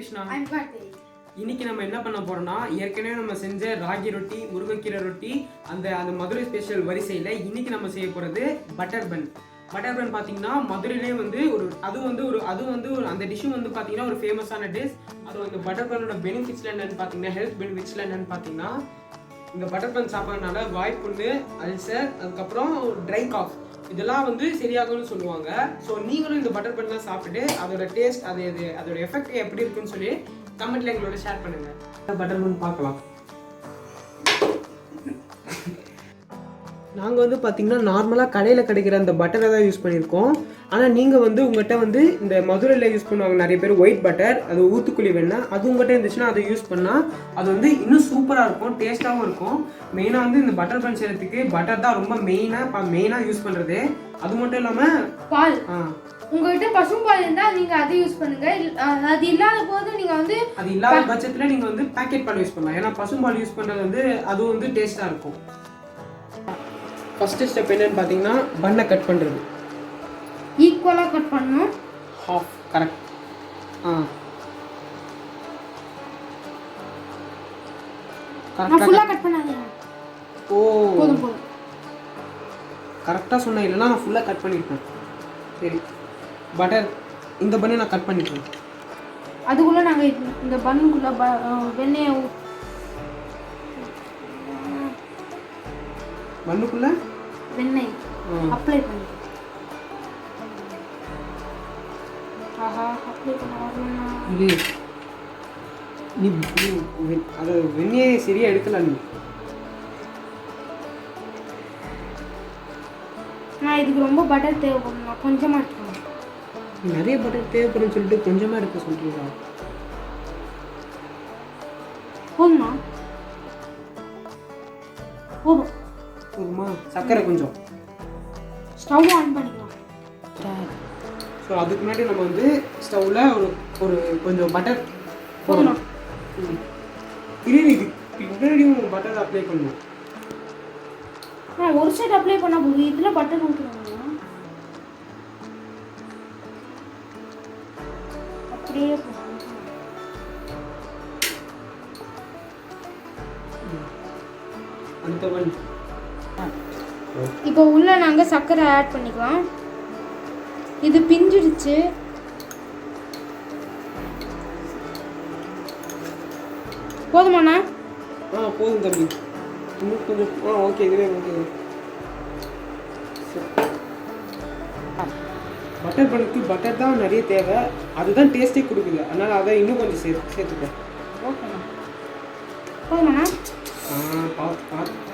கிருஷ்ணா. இன்னைக்கு நம்ம என்ன பண்ண போறோம்னா, ஏற்கனவே நம்ம செஞ்ச ராகி ரொட்டி, முருங்கைக்கீரை ரொட்டி, அந்த மதுரை ஸ்பெஷல் வரிசையில் இன்னைக்கு நம்ம செய்ய போகிறது பட்டர் பன். பட்டர் பன் பார்த்தீங்கன்னா மதுரையிலே வந்து அந்த டிஷ்ஷு வந்து பார்த்தீங்கன்னா ஒரு ஃபேமஸான டிஷ். அது வந்து பட்டர் பன்னோட பெனிஃபிட்ஸ்ல என்னன்னு பார்த்தீங்கன்னா, ஹெல்த் பெனிஃபிட்ஸ்ல என்னன்னு பார்த்தீங்கன்னா, இந்த பட்டர் பன் சாப்பிட்றதுனால வாய்ப்புண்ணு, அல்சர், அதுக்கப்புறம் ட்ரை காஃப் இதெல்லாம் வந்து சரியாகும்னு சொல்லுவாங்க. ஸோ நீங்களும் இந்த பட்டர் பன்லாம் சாப்பிட்டு அதோட டேஸ்ட் அதோட எஃபெக்ட் எப்படி இருக்குன்னு சொல்லி கமெண்ட்ல எங்களோட ஷேர் பண்ணுங்க. பட்டர் பன் பார்க்கலாம். நாங்கள் வந்து பார்த்தீங்கன்னா நார்மலாக கடையில் கிடைக்கிற அந்த பட்டரை தான் யூஸ் பண்ணியிருக்கோம். ஆனால் நீங்கள் வந்து உங்கள்கிட்ட வந்து இந்த மதுரையில் யூஸ் பண்ணுவாங்க நிறைய பேர் ஒயிட் பட்டர், அது ஊத்துக்குழி வெண்ணெய், அது உங்கள்கிட்ட இருந்துச்சுன்னா அதை யூஸ் பண்ணால் அது வந்து இன்னும் சூப்பராக இருக்கும், டேஸ்ட்டாகவும் இருக்கும். மெயினாக வந்து இந்த பட்டர் பன் செய்கிறதுக்கு பட்டர் தான் ரொம்ப மெயினாக யூஸ் பண்ணுறது. அது மட்டும் இல்லாமல் பால், உங்கள்கிட்ட பசும்பால் இருந்தால் நீங்கள் அதை யூஸ் பண்ணுங்க. அது இல்லாத போது நீங்கள் வந்து அது இல்லாத பட்சத்தில் நீங்கள் வந்து பேக்கெட் பால் யூஸ் பண்ணலாம். ஏன்னா பசும்பால் யூஸ் பண்ணுறது வந்து அதுவும் வந்து டேஸ்ட்டாக இருக்கும். ஃபர்ஸ்ட் ஸ்டெப் என்னன்னு பார்த்தீங்கன்னா, பன்னை கட் பண்ணுறது. ஈக்குவலாக கட் பண்ணணும். Half correct. நான் ஃபுல்லாக கட் பண்ணாதீங்க. போதும் கரெக்டாக சொன்னேன், இல்லைன்னா நான் ஃபுல்லாக கட் பண்ணியிருப்பேன். சரி, பட்டர் இந்த பண்ணை நான் கட் பண்ணிட்டேன். அதுக்குள்ளே நாங்கள் இந்த பண்ணுக்குள்ளே வெண்ணெயை பண்ணுக்குள்ளே வெண்ணெய் அப்ளை பண்ணி நீ அதை வெண்ணெயை சரியாக எடுக்கல. நான் இதுக்கு ரொம்ப பட்டர் தேவைப்படும், கொஞ்சமாக எடுத்துக்கணும். நிறைய பட்டர் தேவைப்படும் சொல்லிட்டு கொஞ்சமாக எடுக்க சொல்றீங்களா? போதுமா? போதுமா? சர்க்கரை கொஞ்சம். ஸ்டவ் ஆன் பண்ணிக்கலாம். ஸோ அதுக்கு முன்னாடி நம்ம வந்து ஸ்டவ்வில் ஒரு கொஞ்சம் பட்டர் போடணும். இதுக்கு பின்னாடியும் பட்டர் அப்ளை பண்ணணும். ஒரு சைடு அப்ளை பண்ணா போதும். இதில் பட்டர் ஊற்றுவாங்க அப்படியே. இப்போ உள்ள நாங்கள் சர்க்கரை ஆட் பண்ணிக்கலாம். இது பிஞ்சிடுச்சு. போதுமாண்ணா? போதும் தம்பி. இன்னும் கொஞ்சம் ஓகே, இதுவே ஓகே. பட்டர் பண்ணுக்கு பட்டர் தான் நிறைய தேவை, அதுதான் டேஸ்ட்டே கொடுக்குது. அதனால் அதை இன்னும் கொஞ்சம் சேர்த்துப்பேன். ஓகேண்ணா, போதுமாண்ணா? பார்த்து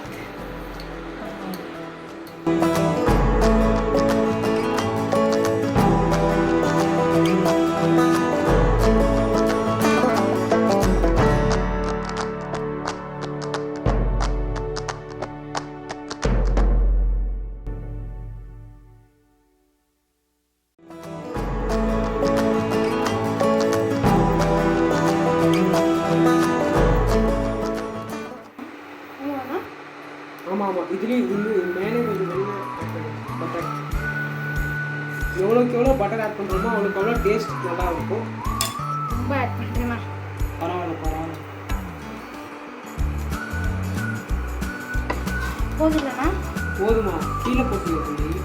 இதுலேயே மேலே கொஞ்சம் பட்டர் எவ்வளோக்கு எவ்வளோ பட்டர் ஆட் பண்ணுறோமோ அவ்வளோக்கு அவ்வளோ டேஸ்ட் நல்லா இருக்கும். ரொம்ப ஆட் பண்ணுறேண்ணா. பரவாயில்ல. போதுமாண்ணா? போதுமா? கீழே போட்டு தம்பி.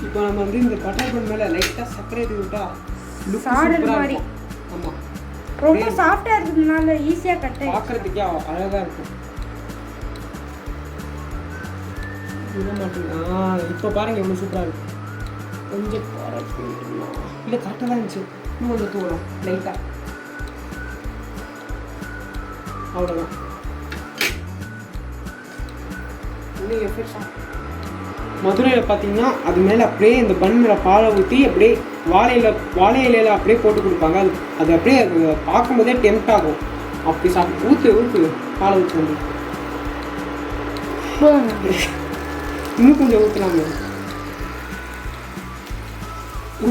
இப்போ நம்ம வந்து இந்த பட்டர் பன் மேலே லைட்டாக சர்க்கரை விட்டா சாடல் மாதிரி. ஆமாம், ரொம்ப சாஃப்டாக இருக்கிறதுனால ஈஸியாக கட் ஆகும், பார்க்குறதுக்கே அழகாக இருக்கும். விட மாட்டேங்க. இப்போ பாருங்கள் எவ்வளோ சூப்பராக இருக்கும். கொஞ்சம் இல்லை கரெக்டாக தான் இருந்துச்சு. இன்னும் கொஞ்சம் தூரம் லைட்டாக, அவ்வளோதான். இன்னும் எஃபெக்ட் மதுரையில் பார்த்தீங்கன்னா அது மேலே அப்படியே இந்த பன் மேலே பாலை ஊற்றி அப்படியே வாழை இலையில் அப்படியே போட்டு கொடுப்பாங்க. அது அப்படியே பார்க்கும்போதே டெம்ட் ஆகும். அப்படி ஊற்று பாலை ஊற்றி வந்து இன்னும் கொஞ்சம் ஊற்றலாங்க.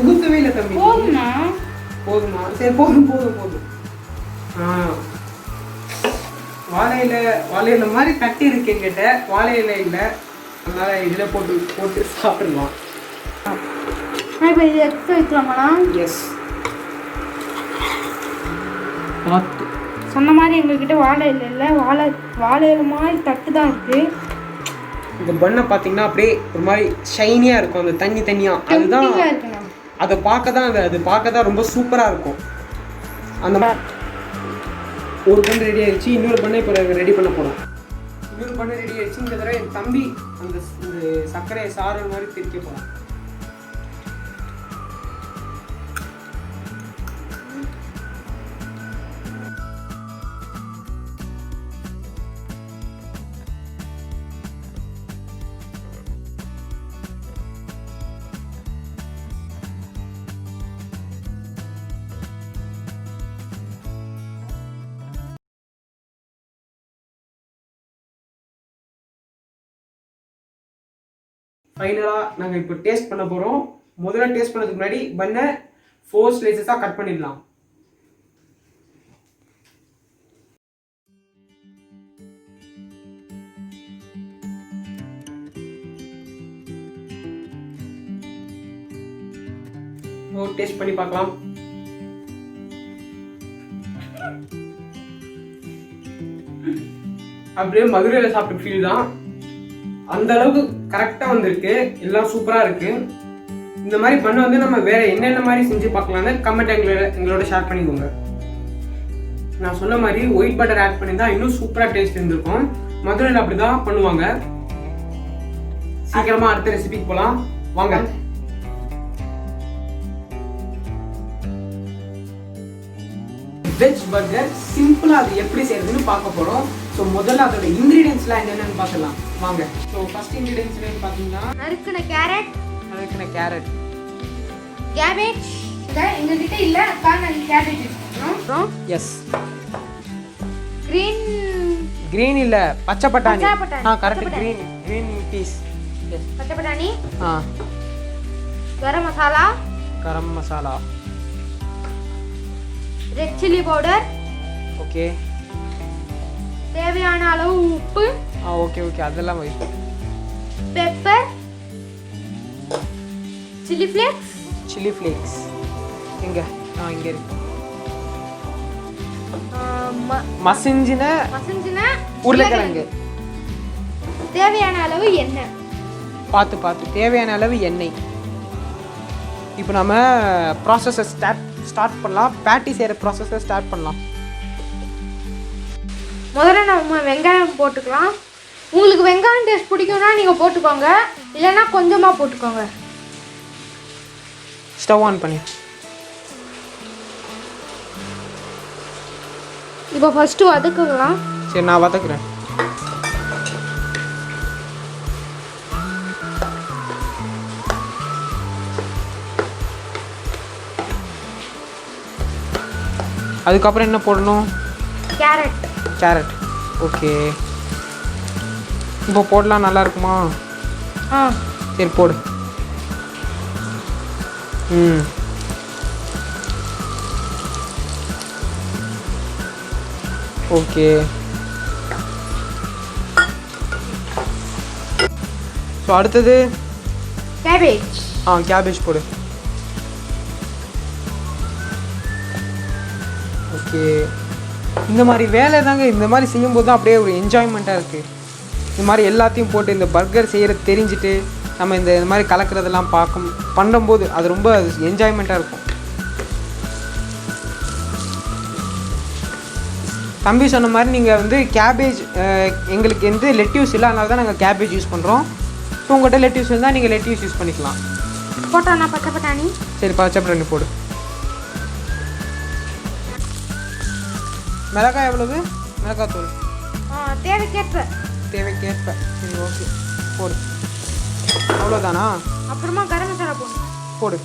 ஊற்றவே இல்லை தம்பி. போதுமா? சரி, போதும். வாழை இலை மாதிரி தட்டி இருக்கு என்கிட்ட, வாழை இலை இல்லை, அதனால இதில் போட்டு சாப்பிடலாம். இப்போ இது எடுத்து வைக்கலாமாண்ணா? எஸ், பார்த்து சொன்ன மாதிரி எங்ககிட்ட வாழை இலை இல்லை, வாழை இலை மாதிரி தட்டு தான் இருக்குது. இந்த பண்ணை பார்த்தீங்கன்னா அப்படியே ஒரு மாதிரி ஷைனியாக இருக்கும், அந்த தண்ணியாக. அதுதான் அதை பார்க்க தான் ரொம்ப சூப்பராக இருக்கும். அந்த ஒரு பண்ணு ரெடி ஆயிடுச்சு, இன்னொரு பண்ணை இப்போ ரெடி பண்ண போகிறோம். இன்னொரு பண்ணை ரெடி ஆயிடுச்சு. இந்த தடவை என் தம்பி இந்த சர்க்கரையை சாறு மாதிரி திரிக்க போகிறான். ஃபைனலாக நாங்கள் இப்போ டேஸ்ட் பண்ண போகிறோம். முதல்ல டேஸ்ட் பண்ணதுக்கு முன்னாடி பண்ணை 4 ஸ்லைசஸாக கட் பண்ணிடலாம். டேஸ்ட் பண்ணி பார்க்கலாம். அப்படியே மதுரையில் சாப்பிட்ட ஃபீல் தான். அந்த அளவுக்கு கரெக்டாக வந்திருக்கு, எல்லாம் சூப்பராக இருக்கு. இந்த மாதிரி பண்ண வந்து நம்ம வேற என்னென்ன மாதிரி செஞ்சு பார்க்கலான்னு கமெண்ட் எங்களோட ஷேர் பண்ணிக்கோங்க. நான் சொன்ன மாதிரி ஒயிட் பட்டர் ஆட் பண்ணி தான் இன்னும் சூப்பராக டேஸ்ட் இருந்திருக்கும். மதுரையில் அப்படி தான் பண்ணுவாங்க. சீக்கிரமா அடுத்த ரெசிபிக்கு போகலாம் வாங்க. வெஜ் பர்கர் சிம்பிளாக அது எப்படி செய்யறதுன்னு பார்க்க போகிறோம். ஸோ முதல்ல அதோட இன்க்ரீடியன்ஸ்லாம் என்னென்னு பார்க்கலாம் வாங்க. ஸோ ஃபர்ஸ்ட் இன்க்ரீடியன்ஸ் என்னன்னு பார்த்தீங்கன்னா நறுக்குன கேரட், கேபேஜ். எங்ககிட்ட இல்லை, நாங்கள் கேபேஜ் எடுத்துக்கிறோம். எஸ், கிரீன் இல்லை பச்சை பட்டாணி. Correct, green peas. பச்சை பட்டாணி. Garam masala, red chilli powder. Okay, தேவையான அளவு உப்பு. ஓகே அதெல்லாம் வை. Pepper, chilli flakes. இங்க இருக்கு. மசிஞ்சின உருளைக்கிழங்கு. தேவையான அளவு எண்ணெய். பார்த்து தேவையான அளவு எண்ணெய். இப்போ நம்ம ப்ராசஸை ஸ்டார்ட் பண்ணலாம். பேட்டி செய்கிற ப்ராசஸை ஸ்டார்ட் பண்ணலாம். முதல்ல நம்ம வெங்காயம் போட்டுக்கலாம். உங்களுக்கு வெங்காயம் டேஸ்ட் பிடிக்கும்னா நீங்கள் போட்டுக்கோங்க, இல்லைன்னா கொஞ்சமாக போட்டுக்கோங்க. ஸ்டவ் ஆன் பண்ணி இப்போ ஃபஸ்ட்டு வதக்குக்கலாம். சரி, நான் வதக்குறேன். அதுக்கப்புறம் என்ன போடணும்? கேரட். ஓகே, இப்போ போடலாம். நல்லா இருக்குமா? சரி போடு. ஓகே, ஸோ அடுத்தது கேபேஜ் போடு. ஓகே, இந்த மாதிரி வேலை தாங்க. இந்த மாதிரி செய்யும்போது தான் அப்படியே ஒரு என்ஜாய்மெண்ட்டாக இருக்குது. இந்த மாதிரி எல்லாத்தையும் போட்டு இந்த பர்கர் செய்கிறது தெரிஞ்சுட்டு நம்ம இந்த மாதிரி கலக்கிறதெல்லாம் பண்ணும்போது அது ரொம்ப என்ஜாய்மெண்ட்டாக இருக்கும். தம்பி சொன்ன மாதிரி நீங்கள் வந்து கேபேஜ், எங்களுக்கு வந்து லெட்யூஸ் இல்லை, அதனால தான் நாங்கள் கேபேஜ் யூஸ் பண்ணுறோம். ஸோ உங்கள்கிட்ட லெட்யூஸ் இருந்தால் நீங்கள் லெட்யூஸ் யூஸ் பண்ணிக்கலாம். பச்சை பட்டாணி. சரி, பச்சை பட்டாணி போடு. மிளகாய் எவ்வளவு? மிளகாய் தூள் தேவைக்கேற்ப. சரி, ஓகே போடு. அவ்வளோதானா? அப்புறமா கரம் மசாலா போடு.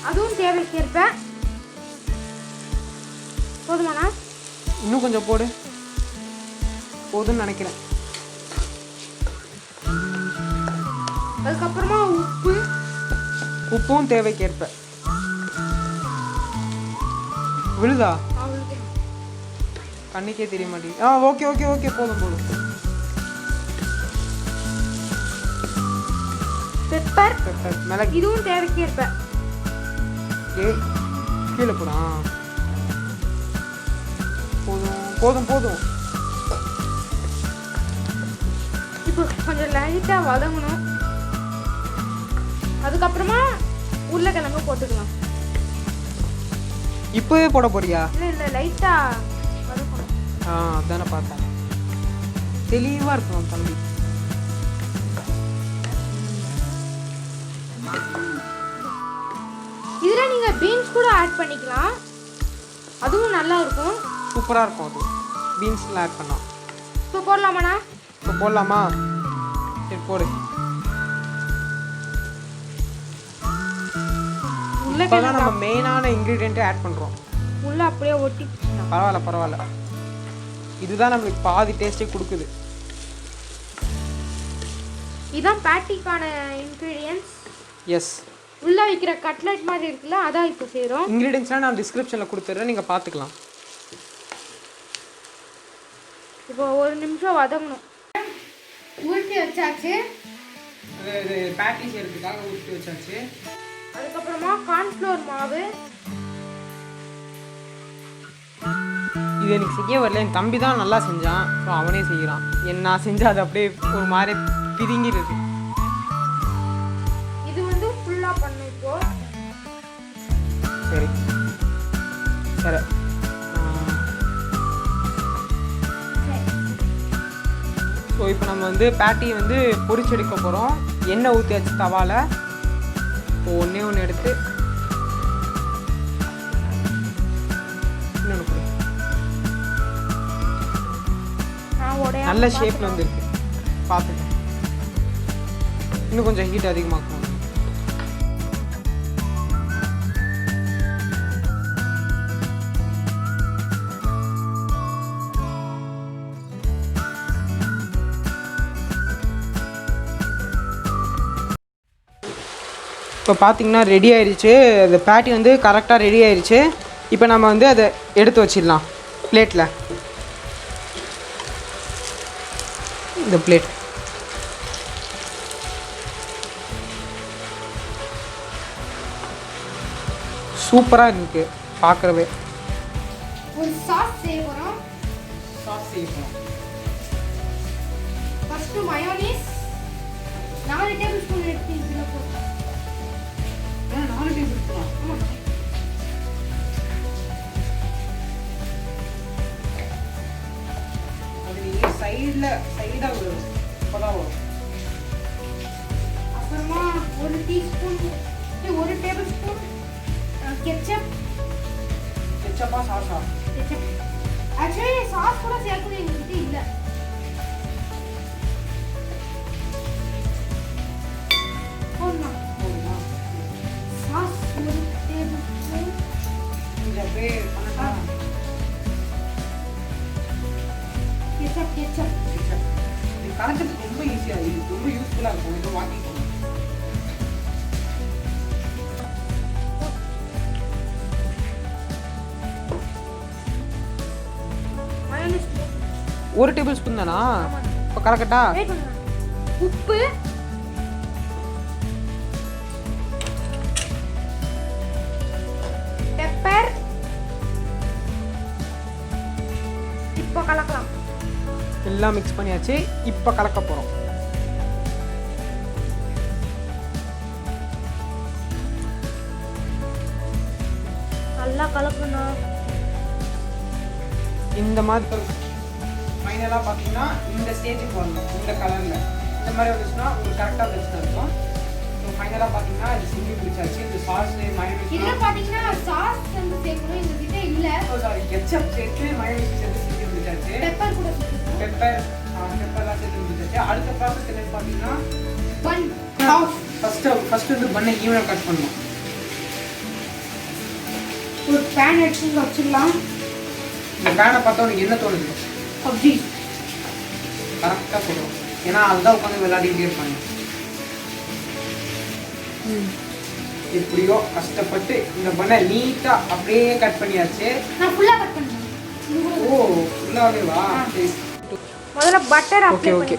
அதுவும் தேவைக்கேற்ப. போதுமாண்ணா? இன்னும் கொஞ்சம் போடு. போதும்னு நினைக்கிறேன். அதுக்கப்புறமா உப்பும் தேவைக்கேற்ப. விழுதா? கண்ணுக்கே தெரிய மாட்டேங்குது. ஓகே ஓகே ஓகே, போதும் போதும். பெப்பர் பெப்பர் மிளகு இதுவும் தேவைக்கேற்ப. கீழே போடா. போதும் போதும் போதும். இப்போ கொஞ்சம் லைட்டாக வதங்கணும். அதுக்கப்புறமா உருளைக்கிழங்கு போட்டுக்கலாம். இப்போவே போட போறியா? இல்லை இல்லை, லைட்டாக வதக்கணும். அதானே பார்த்தேன். தெளிவாக இருக்கணும் தம்பி. இதில் நீங்கள் பீன்ஸ் கூட ஆட் பண்ணிக்கலாம், அதுவும் நல்லா இருக்கும். சூப்பராக இருக்கும் அது. பீன்ஸ்லாம் ஆட் பண்ணோம். இப்போ போடலாமாண்ணா? இப்போ போடலாமா? சரி போடு. இப்போதான் நம்ம மெயினான இன்க்ரீடியண்ட்டே ஆட் பண்ணுறோம். உள்ள அப்படியே ஒட்டி. பரவாயில்ல பரவாயில்ல, இதுதான் நம்மளுக்கு பாதி டேஸ்ட்டே கொடுக்குது. இதுதான் பேட்டிக்கான இன்க்ரீடியன்ஸ். எஸ். உள்ள வைக்கிற கட்லெட் மாதிரி இருக்குல்ல, அதான் இப்போ செய்கிறோம். இன்க்ரீடியன்ஸ்லாம் நான் டிஸ்கிரிப்ஷனில் கொடுத்துட்றேன், நீங்கள் பார்த்துக்கலாம். இப்போ ஒரு நிமிஷம் வதங்கணும். உருட்டி வச்சாச்சு. இது பேட்டி செய்யறதுக்காக உருட்டி வச்சாச்சு. அதுக்கப்புறமா கார்ன்ஃப்ளவர் மாவு. இது எனக்கு செய்ய வரல, என் தம்பி தான் நல்லா செஞ்சான், ஸோ அவனே செய்கிறான். நான் செஞ்சால் அது அப்படியே ஒரு மாதிரி பிரிங்கிடுது. இது வந்து ஃபுல்லாக பண்ணு இப்போ. சரி சரி. ஸோ இப்போ நம்ம வந்து பேட்டியை வந்து பொரிச்செடுக்க போகிறோம். எண்ணெய் ஊற்றி வச்சு தவால இப்போ ஒன்றே ஒன்று எடுத்து இன்னொன்று கொடு. நல்ல ஷேப்பில் வந்துருக்கு, பார்த்துக்கேன். இன்னும் கொஞ்சம் ஹீட் அதிகமாக்கணும். இப்போ பார்த்தீங்கன்னா ரெடி ஆயிடுச்சு. அந்த பேட்டி வந்து கரெக்டாக ரெடி ஆயிடுச்சு. இப்போ நம்ம வந்து அதை எடுத்து வச்சிடலாம் பிளேட்டில். இந்த பிளேட் சூப்பராக இருக்கு பார்க்குறவே. ஒரு சாஸ் செய்ய போகிறோம். சாஸ் செய்ய போகிறோம். ஃபஸ்ட்டு மயோனீஸ் 4 டேபிள் ஸ்பூன் எடுத்து இதில் போட்டோம். 4 டேபிள் ஸ்பூனா? ஆமாம். அது நீங்கள் சைடாக வரும், இப்போதான் வரும். அப்புறமா 1 டேபிள் ஸ்பூன் கெச்சப். கெச்சப்பா சாஸா? கெச்சப். ஆக்சுவலி சாஸ் கூட சேர்க்கணும் எங்ககிட்ட இல்லை. போடலாம். Sauce 1 tablespoon. இது அப்படியே பண்ணட்டா? கெச்சப். இது கலக்கிறதுக்கு ரொம்ப ஈஸியாக, இது ரொம்ப யூஸ்ஃபுல்லாக இருக்கும். இதை வாங்கிக்கணும். மயோனீஸ் 1 டேபிள் ஸ்பூன் தானா? இப்போ கலக்கட்டா? உப்பு, பெப்பர். இப்போ கலக்கலாம். எல்லாம் மிக்ஸ் பண்ணியாச்சு. இப்போ கலக்க போகிறோம். நல்லா கலக்கணும். இந்த மாதிரி ஃபைனலாக பார்த்தீங்கன்னா இந்த ஸ்டேஜுக்கு வரணும். இந்த கலரில் இந்த மாதிரி வந்துச்சுன்னா ஒரு கரெக்டாக வச்சுன்னு இருக்கும். ஸோ ஃபைனலாக பார்த்தீங்கன்னா இது செஞ்சு பிடிச்சாச்சு. இந்த சாஸ் மயோனீஸ் இதில் பார்த்தீங்கன்னா சாஸ் வந்து சேர்க்கணும், எங்ககிட்ட இல்லை. சாரி கெச்சப் சேர்த்து மயோனீஸ் சேர்த்து செஞ்சு பிடிச்சாச்சு. பெப்பர் கூட சேர்க்கணும். பெப்பர்லாம் சேர்த்து பிடிச்சாச்சு. அடுத்த ப்ராசஸ் என்னன்னு பார்த்தீங்கன்னா பன். ஃபஸ்ட்டு வந்து பண்ணை ஈவனாக கட் பண்ணணும். ஒரு பேன் எடுத்து வச்சிடலாம். இந்த பேனை பார்த்தா உனக்கு என்ன தோணுது? அப்படி கரெக்டாக சொல்லுவோம், ஏன்னா அதுதான் உட்காந்து விளையாடிக்கிட்டே இருப்பாங்க. எப்படியோ கஷ்டப்பட்டு இந்த பண்ணை நீட்டாக அப்படியே கட் பண்ணியாச்சு. நான் ஃபுல்லாக கட் பண்ணுறேன். ஓ ஃபுல்லாகவே வா. முதல்ல butter okay okay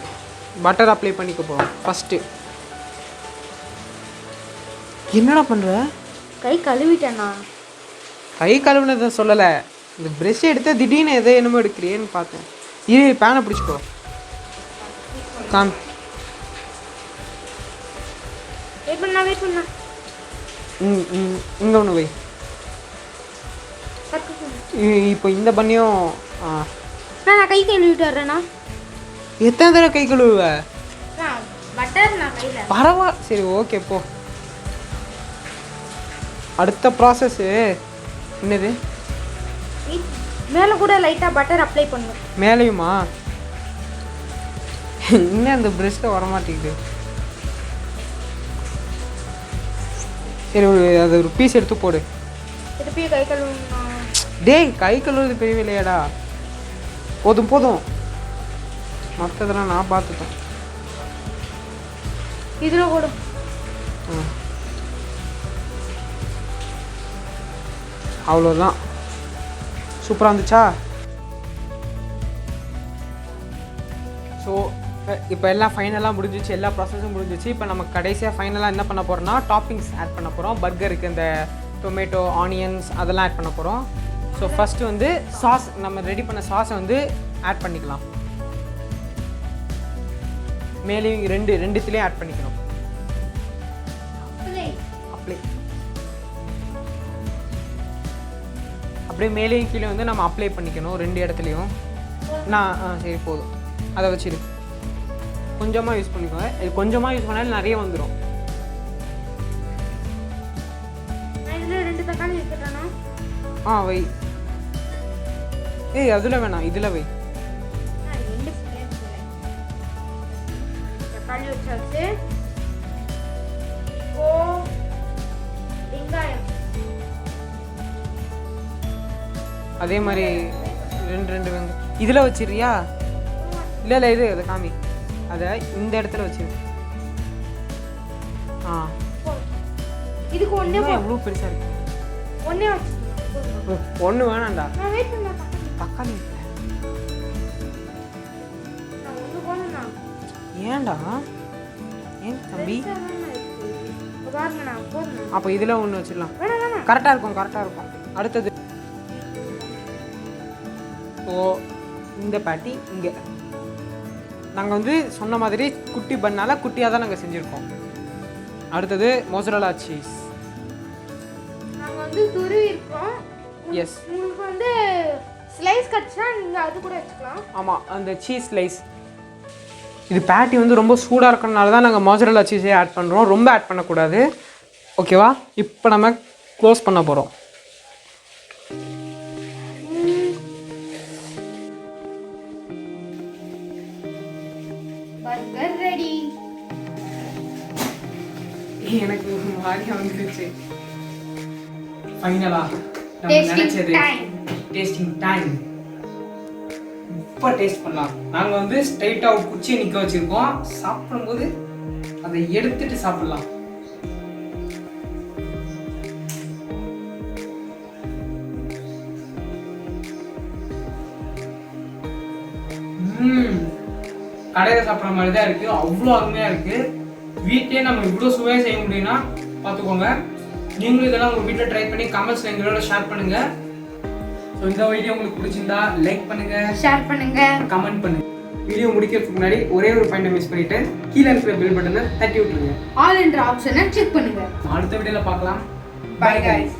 butter apply பண்ணிக்க போகிறோம் ஃபஸ்ட்டு. என்னடா பண்ணுற? கை கழுவிட்டேண்ணா. கை கழுவுனதை சொல்லலை, இந்த ப்ரெஷ் எடுத்து திடீர்னு எதை என்னமோ எடுக்கிறியேன்னு பார்த்தேன். இரு பேனை பிடிச்சிக்கோ. காம் வெயிட் பண்ணா இங்கே ஒன்று வை. இப்போ இந்த பண்ணியும் நான் கை கழுவிட்டு வர்றேண்ணா. எத்தனை தடவை கை கழுவுவ? பட்டர் நான் கையில் பரவாயில்ல, சரி ஓகே போ. அடுத்த ப்ராசஸ்ஸு என்னது? மேலே கூட லைட்டாக பட்டர் அப்ளை பண்ணும். மேலேயுமா? இன்னும் அந்த ப்ரெஷ்ஷில் வரமாட்டேங்குது. சரி அது ஒரு பீஸ் எடுத்து போடு. திருப்பி கை கழுவணும். டேய் கை கழுவுறது பெரிய இல்லையாடா. போதும் போதும், மற்றதெல்லாம் நான் பார்த்துட்டேன். இதில் கூட அவ்வளோதான். சூப்பராக இருந்துச்சா? ஸோ இப்போ எல்லாம் ஃபைனலாக முடிஞ்சிச்சு, எல்லா ப்ராசஸும் முடிஞ்சிச்சு. இப்போ நம்ம கடைசியாக ஃபைனலாக என்ன பண்ண போகிறோம்னா டாப்பிங்ஸ் ஆட் பண்ண போகிறோம். பர்கருக்கு இந்த டொமேட்டோ, ஆனியன்ஸ் அதெல்லாம் ஆட் பண்ண போகிறோம். ஸோ ஃபஸ்ட்டு வந்து சாஸ், நம்ம ரெடி பண்ண சாஸை வந்து ஆட் பண்ணிக்கலாம். மேலேயும் ரெண்டுத்துலேயும் ஆட் பண்ணிக்கணும். அப்படியே மேலேயும் கீழே வந்து நம்ம அப்ளை பண்ணிக்கணும் 2 இடத்துலையும். சரி போதும், அதை வச்சிரு. கொஞ்சமாக யூஸ் பண்ணிக்கோங்க. இது கொஞ்சமாக யூஸ் பண்ணாலும் நிறைய வந்துடும். ரெண்டு தக்காளி வைக்கட்டானா? வை. ஏய் அதில் வேணாம், இதில் வை. தக்காளி வச்சாச்சு. வெங்காயம் அதே மாதிரி 2 வெங்காயம் இதில் வச்சிடுறியா? இல்லை இது அதை காமி, அதை இந்த இடத்துல வச்சிரு. இதுக்கு ஒன்றே எவ்வளோ பெருசாக இருக்கு. ஒன்றே வச்சு ஒன்று வேணாண்டா. தக்காளி ஏன்டா? ஏன் தம்பி? அப்போ இதில் ஒன்று வச்சிடலாம். கரெக்டாக இருக்கும். அடுத்தது இந்த பேட்டி இங்கே நாங்கள் வந்து சொன்ன மாதிரி குட்டி பண்ணால குட்டியாக தான் நாங்கள் செஞ்சுருக்கோம். அடுத்தது மொசரல்லா சீஸ் நாங்கள் வந்து துருவி இருக்கோம். எஸ், உங்களுக்கு வந்து ஸ்லைஸ் கட்ஸ்னா நீங்கள் அது கூட வச்சுக்கலாம். ஆமாம், அந்த சீஸ் ஸ்லைஸ். இது பேட்டி வந்து ரொம்ப சூடாக இருக்கிறனால தான் நாங்கள் மொசரல்லா சீஸே ஆட் பண்ணுறோம். ரொம்ப ஆட் பண்ணக்கூடாது, ஓகேவா? இப்போ நம்ம க்ளோஸ் பண்ண போகிறோம். Burger ready. எனக்கு மாதிரியா வந்துருச்சு. ஃபைனலா டேஸ்டிங் டைம். இப்போ டேஸ்ட் பண்ணலாம். நாங்கள் வந்து ஸ்ட்ரைட்டாக ஒரு குச்சியை நிற்க வச்சுருக்கோம். சாப்பிடும்போது அதை எடுத்துட்டு சாப்பிடலாம். கடையில் சாப்பிட்ற மாதிரி தான் இருக்குது. அவ்வளோ அருமையாக இருக்குது. வீட்டிலே நம்ம இவ்வளோ சுவையாக செய்ய முடியும்னா பார்த்துக்கோங்க. நீங்களும் இதெல்லாம் உங்கள் வீட்டில் ட்ரை பண்ணி கமெண்ட்ஸில் எங்களோட ஷேர் பண்ணுங்கள். ஸோ இந்த வீடியோ உங்களுக்கு பிடிச்சிருந்தா லைக் பண்ணுங்கள், ஷேர் பண்ணுங்கள், கமெண்ட் பண்ணுங்கள். வீடியோ முடிக்கிறதுக்கு முன்னாடி ஒரே ஒரு பாயிண்ட் மிஸ் பண்ணிவிட்டு கீழே இருக்கிற பெல் பட்டனை தட்டி விட்டுருங்க. ஆல் என்ற ஆப்ஷனை செக் பண்ணுங்கள். அடுத்த வீடியோவில் பார்க்கலாம். Bye guys.